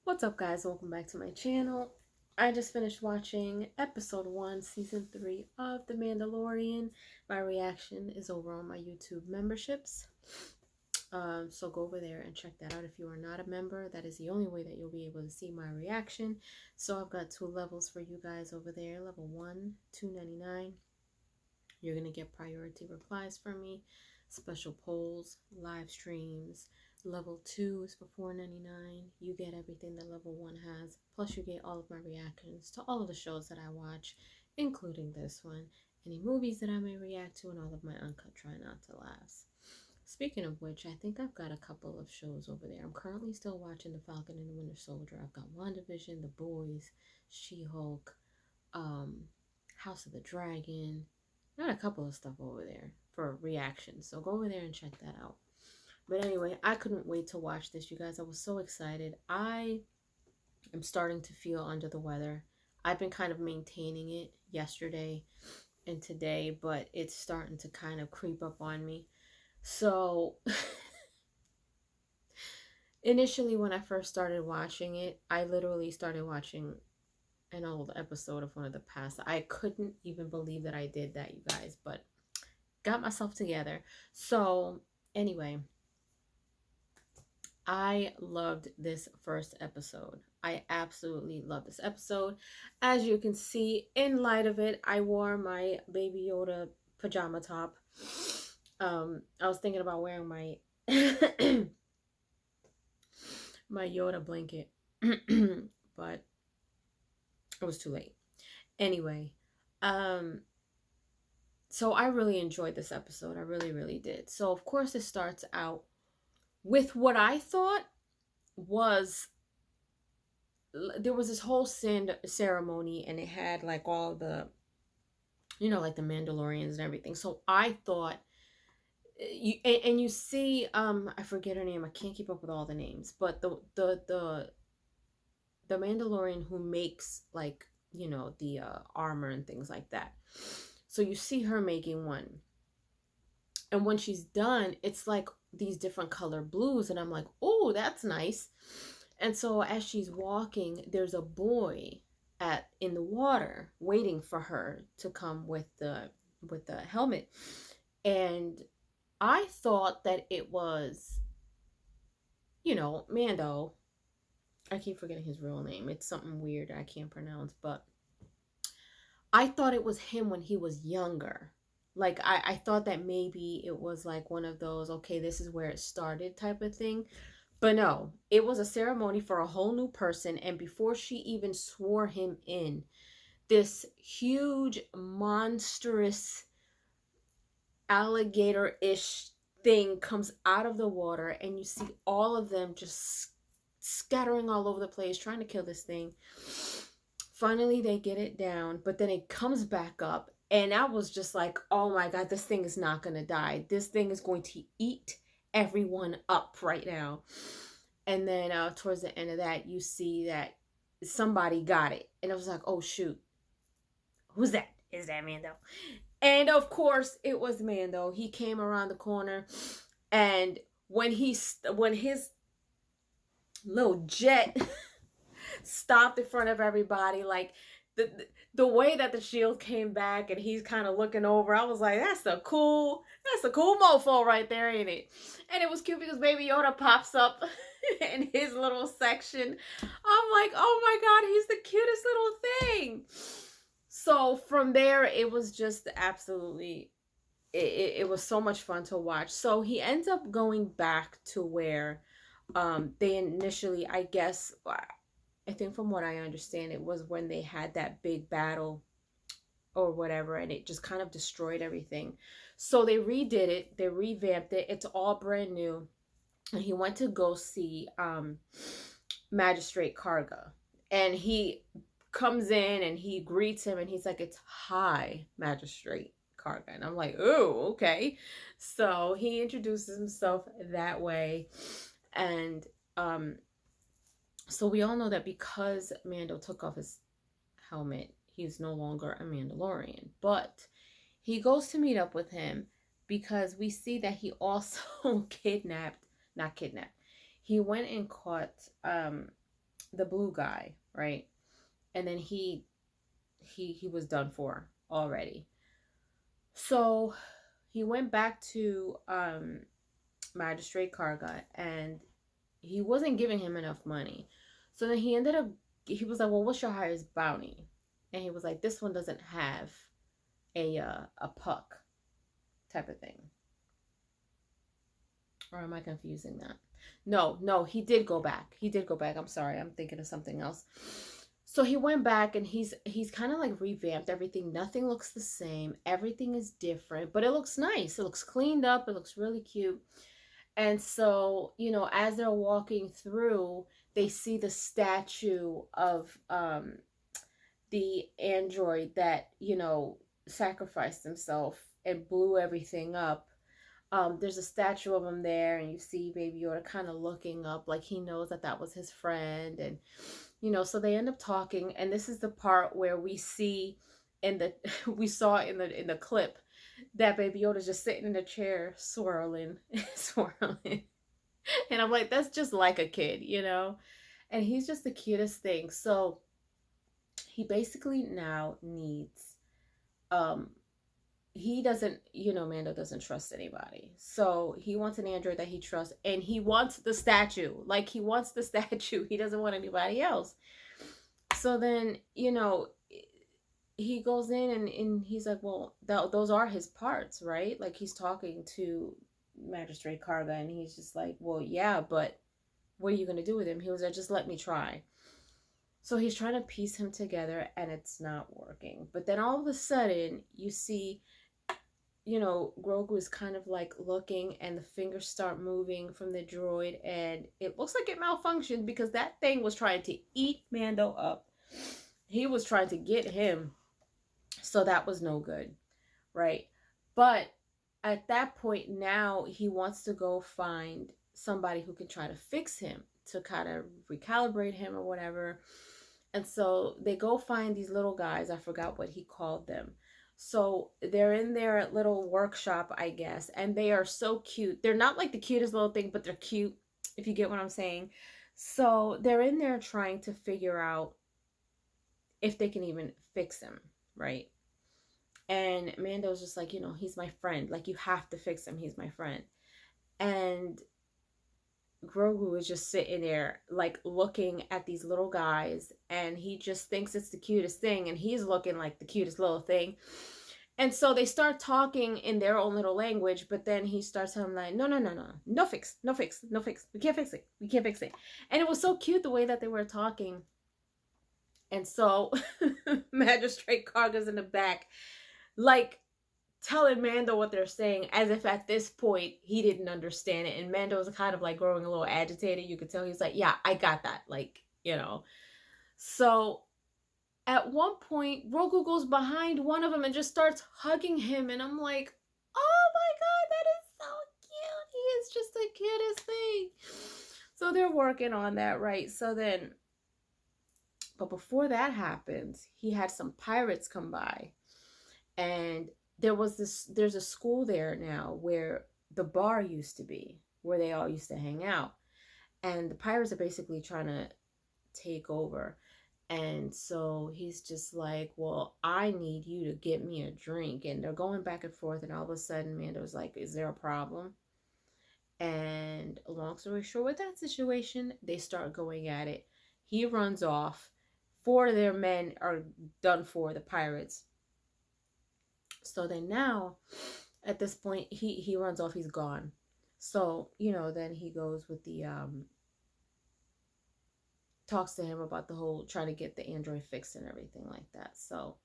What's up, guys? Welcome back to my channel. I just finished watching episode 1 season 3 of The Mandalorian. My reaction is over on my YouTube memberships, so go over there and check that out. If you are not a member, that is the only way that you'll be able to see my reaction. So I've got 2 levels for you guys over there. Level 1, $2.99. You're gonna get priority replies from me, special polls, live streams. Level 2 is for $4.99. You get everything that level 1 has, plus you get all of my reactions to all of the shows that I watch, including this one, any movies that I may react to, and all of my uncut try not to laughs. Speaking of which, I think I've got a couple of shows over there. I'm currently still watching The Falcon and the Winter Soldier. I've got WandaVision, The Boys, She-Hulk, House of the Dragon. Got a couple of stuff over there for reactions, so go over there and check that out. But anyway, I couldn't wait to watch this, you guys. I was so excited. I am starting to feel under the weather. I've been kind of maintaining it yesterday and today, but it's starting to kind of creep up on me. So initially when I first started watching it, I literally started watching an old episode of one of the past. I couldn't even believe that I did that, you guys, but got myself together. So anyway, I loved this first episode. I absolutely love this episode. As you can see, in light of it, I wore my Baby Yoda pajama top. I was thinking about wearing my my Yoda blanket, but it was too late. Anyway, so I really enjoyed this episode. I really did. So of course it starts out with what I thought was, there was this whole ceremony, and it had like all the, like the Mandalorians and everything. So I thought, you see, I forget her name. I can't keep up with all the names, but the Mandalorian who makes, like, the armor and things like that. So you see her making one, and when she's done, it's like these different color blues, and I'm like, oh, that's nice. And so as she's walking, there's a boy in the water waiting for her to come with the helmet. And I thought that it was, Mando. I keep forgetting his real name. It's something weird I can't pronounce, but I thought it was him when he was younger. Like, I thought that maybe it was like one of those, okay, this is where it started type of thing. But no, it was a ceremony for a whole new person. And before she even swore him in, this huge, monstrous, alligator-ish thing comes out of the water. And you see all of them just scattering all over the place, trying to kill this thing. Finally, they get it down, but then it comes back up. And I was just like, oh my God, this thing is not going to die. This thing is going to eat everyone up right now. And then towards the end of that, you see that somebody got it. And I was like, oh shoot, who's that? Is that Mando? And of course it was Mando. He came around the corner, and when his little jet stopped in front of everybody, like the way that the shield came back and he's kind of looking over, I was like, that's a cool mofo right there, ain't it? And it was cute because Baby Yoda pops up in his little section. I'm like, oh my God, he's the cutest little thing. So from there, it was just absolutely, it was so much fun to watch. So he ends up going back to where they initially, I guess, I think from what I understand, it was when they had that big battle or whatever, and it just kind of destroyed everything. So they redid it, they revamped it, it's all brand new. And he went to go see Magistrate Karga, and he comes in and he greets him, and he's like, it's hi, Magistrate Karga. And I'm like, oh, okay. So he introduces himself that way. And so we all know that because Mando took off his helmet, he's no longer a Mandalorian. But he goes to meet up with him because we see that he also he went and caught the blue guy, right? And then he was done for already. So he went back to Magistrate Karga, and he wasn't giving him enough money. So then he was like, well, what's your highest bounty? And he was like, this one doesn't have a puck type of thing. Or am I confusing that? No, he did go back. He did go back. I'm sorry, I'm thinking of something else. So he went back, and he's kind of like revamped everything. Nothing looks the same. Everything is different, but it looks nice. It looks cleaned up. It looks really cute. And so, you know, as they're walking through, they see the statue of the android that, you know, sacrificed himself and blew everything up. There's a statue of him there, and you see Baby Yoda kind of looking up like he knows that that was his friend. And, you know, so they end up talking, and this is the part where we see we saw in the clip that Baby Yoda's just sitting in a chair swirling, swirling. And I'm like, that's just like a kid, you know? And he's just the cutest thing. So he basically now needs, he doesn't, you know, Mando doesn't trust anybody. So he wants an android that he trusts, and he wants the statue. Like, he wants the statue. He doesn't want anybody else. So then, you know, he goes in, and he's like, well, those are his parts, right? Like, he's talking to Magistrate Karga, and he's just like, well, yeah, but what are you going to do with him? He was like, just let me try. So he's trying to piece him together, and it's not working. But then all of a sudden, you see, you know, Grogu is kind of like looking, and the fingers start moving from the droid, and it looks like it malfunctioned because that thing was trying to eat Mando up. He was trying to get him. So that was no good, right? But at that point now, he wants to go find somebody who can try to fix him, to kind of recalibrate him or whatever. And so they go find these little guys. I forgot what he called them. So they're in their little workshop, I guess, and they are so cute. They're not like the cutest little thing, but they're cute, if you get what I'm saying. So they're in there trying to figure out if they can even fix him, right? And Mando's just like, you know, he's my friend. Like, you have to fix him. He's my friend. And Grogu is just sitting there, like, looking at these little guys, and he just thinks it's the cutest thing, and he's looking like the cutest little thing. And so they start talking in their own little language, but then he starts telling them, like, no fix, we can't fix it. And it was so cute the way that they were talking. And so Magistrate Karga's in the back, like, telling Mando what they're saying, as if at this point he didn't understand it. And Mando's kind of like growing a little agitated. You could tell he's like, yeah, I got that. Like, you know. So at one point, Grogu goes behind one of them and just starts hugging him. And I'm like, oh my God, that is so cute. He is just the cutest thing. So they're working on that, right? So then, but before that happens, he had some pirates come by. And there's a school there now where the bar used to be, where they all used to hang out. And the pirates are basically trying to take over. And so he's just like, well, I need you to get me a drink. And they're going back and forth. And all of a sudden, Mando's like, is there a problem? And long story short, with that situation, they start going at it. He runs off. 4 of their men are done for, the pirates. So then now, at this point, he runs off, he's gone. So, you know, then he goes with the, talks to him about the whole, trying to get the android fixed and everything like that. So,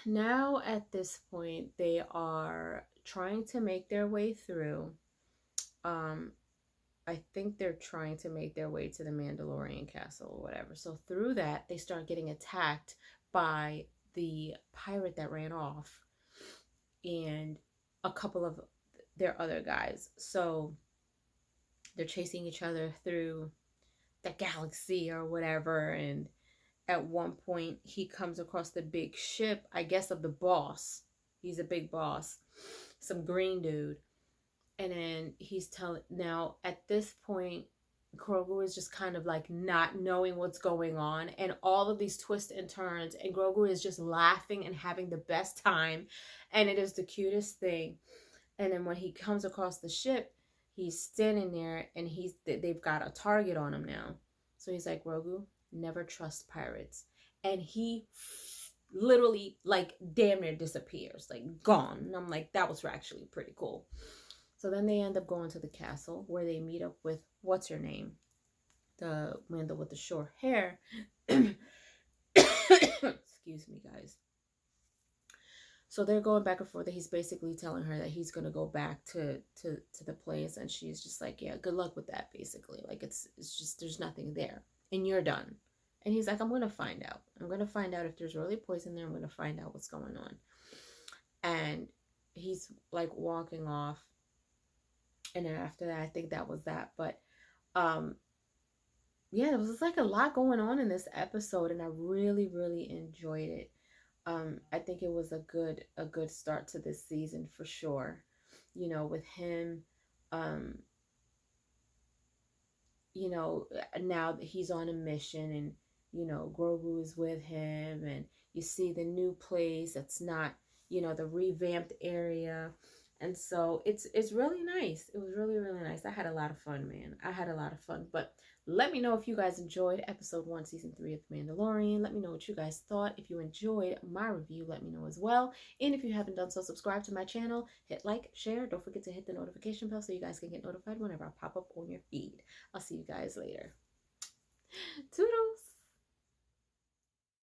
now at this point, they are trying to make their way through. I think they're trying to make their way to the Mandalorian castle or whatever. So through that, they start getting attacked by the pirate that ran off and a couple of their other guys. So they're chasing each other through the galaxy or whatever. And at one point, he comes across the big ship, I guess, of the boss. He's a big boss, some green dude. And then he's telling, now at this point, Grogu is just kind of like not knowing what's going on, and all of these twists and turns, and Grogu is just laughing and having the best time, and it is the cutest thing. And then when he comes across the ship, he's standing there, and they've got a target on him now. So he's like, Grogu, never trust pirates. And he literally like damn near disappears, like gone. And I'm like, that was actually pretty cool. So then they end up going to the castle where they meet up with what's her name, the Mando with the short hair. Excuse me, guys. So they're going back and forth. He's basically telling her that he's gonna go back to the place, and she's just like, yeah, good luck with that. Basically, like it's just there's nothing there, and you're done. And he's like, I'm gonna find out. I'm gonna find out if there's really poison there. I'm gonna find out what's going on. And he's like walking off. And then after that, I think that was that. But yeah, there was like a lot going on in this episode, and I really, really enjoyed it. I think it was a good start to this season for sure. You know, with him, you know, now that he's on a mission, and you know, Grogu is with him, and you see the new place that's not, you know, the revamped area. And so it's really nice. It was really, really nice. I had a lot of fun, man. I had a lot of fun. But let me know if you guys enjoyed episode 1, season 3 of The Mandalorian. Let me know what you guys thought. If you enjoyed my review, let me know as well. And if you haven't done so, subscribe to my channel. Hit like, share. Don't forget to hit the notification bell so you guys can get notified whenever I pop up on your feed. I'll see you guys later. Toodles!